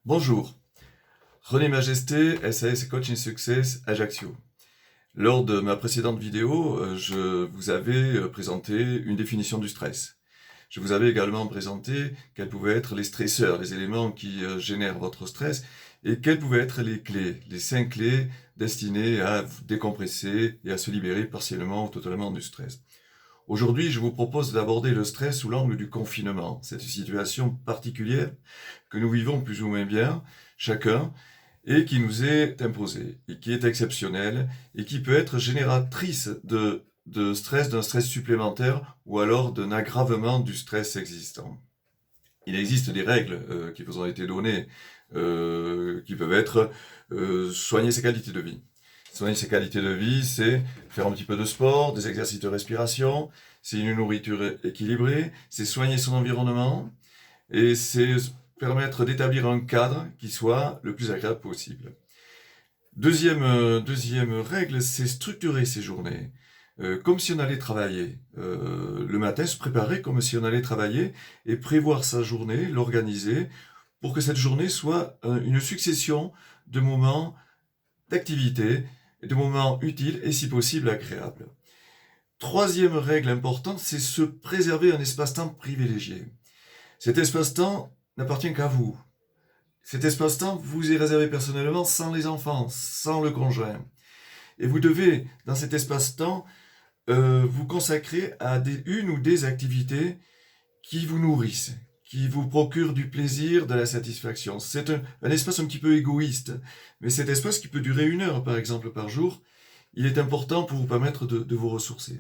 Bonjour, René Majesté, SAS Coaching Success Ajaccio. Lors de ma précédente vidéo, je vous avais présenté une définition du stress. Je vous avais également présenté quels pouvaient être les stresseurs, les éléments qui génèrent votre stress, et quelles pouvaient être les clés, les 5 clés destinées à vous décompresser et à se libérer partiellement ou totalement du stress. Aujourd'hui, je vous propose d'aborder le stress sous l'angle du confinement, cette situation particulière que nous vivons plus ou moins bien, chacun, et qui nous est imposée, et qui est exceptionnelle, et qui peut être génératrice de stress, d'un stress supplémentaire, ou alors d'un aggravement du stress existant. Il existe des règles qui vous ont été données, qui peuvent être soigner sa qualité de vie. Soigner sa qualité de vie, c'est faire un petit peu de sport, des exercices de respiration, c'est une nourriture équilibrée, c'est soigner son environnement, et c'est permettre d'établir un cadre qui soit le plus agréable possible. Deuxième règle, c'est structurer ses journées. Comme si on allait travailler. Le matin, se préparer comme si on allait travailler et prévoir sa journée, l'organiser pour que cette journée soit une succession de moments d'activité, de moments utiles et si possible agréables. Troisième règle importante, c'est se préserver un espace-temps privilégié. Cet espace-temps n'appartient qu'à vous. Cet espace-temps vous est réservé personnellement sans les enfants, sans le conjoint. Et vous devez, dans cet espace-temps, vous consacrer à une ou des activités qui vous nourrissent, qui vous procurent du plaisir, de la satisfaction. C'est un espace un petit peu égoïste, mais cet espace qui peut durer 1 heure, par exemple, par jour, il est important pour vous permettre de vous ressourcer.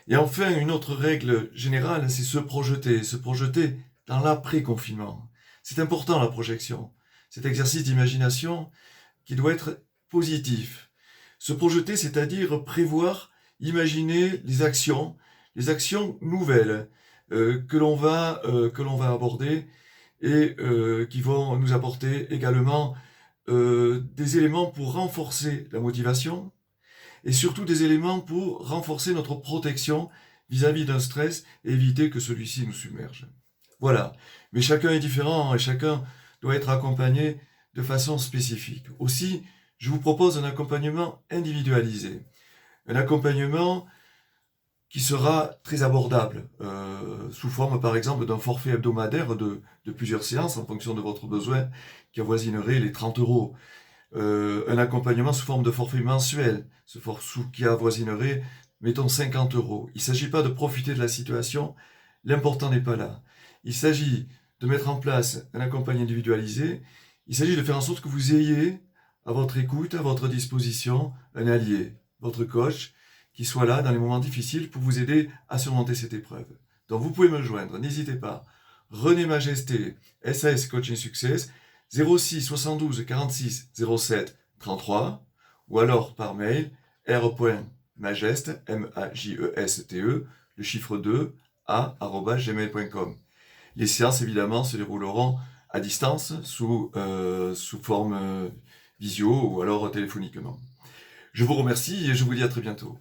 Et enfin, une autre règle générale, c'est se projeter dans l'après-confinement. C'est important, la projection. Cet exercice d'imagination qui doit être positif. Se projeter, c'est-à-dire prévoir, imaginer les actions nouvelles que l'on va aborder et qui vont nous apporter également des éléments pour renforcer la motivation et surtout des éléments pour renforcer notre protection vis-à-vis d'un stress et éviter que celui-ci nous submerge. Voilà. Mais chacun est différent et chacun doit être accompagné de façon spécifique. Aussi, je vous propose un accompagnement individualisé. Un accompagnement qui sera très abordable, sous forme par exemple d'un forfait hebdomadaire de plusieurs séances en fonction de votre besoin, qui avoisinerait les 30 euros. Un accompagnement sous forme de forfait mensuel, qui avoisinerait, mettons, 50 euros. Il ne s'agit pas de profiter de la situation, l'important n'est pas là. Il s'agit de mettre en place un accompagnement individualisé, il s'agit de faire en sorte que vous ayez à votre écoute, à votre disposition, un allié, votre coach, qui soit là dans les moments difficiles pour vous aider à surmonter cette épreuve. Donc vous pouvez me joindre, n'hésitez pas. René Majesté, SAS Coaching Success, 06 72 46 07 33, ou alors par mail r.majeste, M-A-J-E-S-T-E, le chiffre 2, @gmail.com. Les séances, évidemment, se dérouleront à distance, sous forme visio ou alors téléphoniquement. Je vous remercie et je vous dis à très bientôt.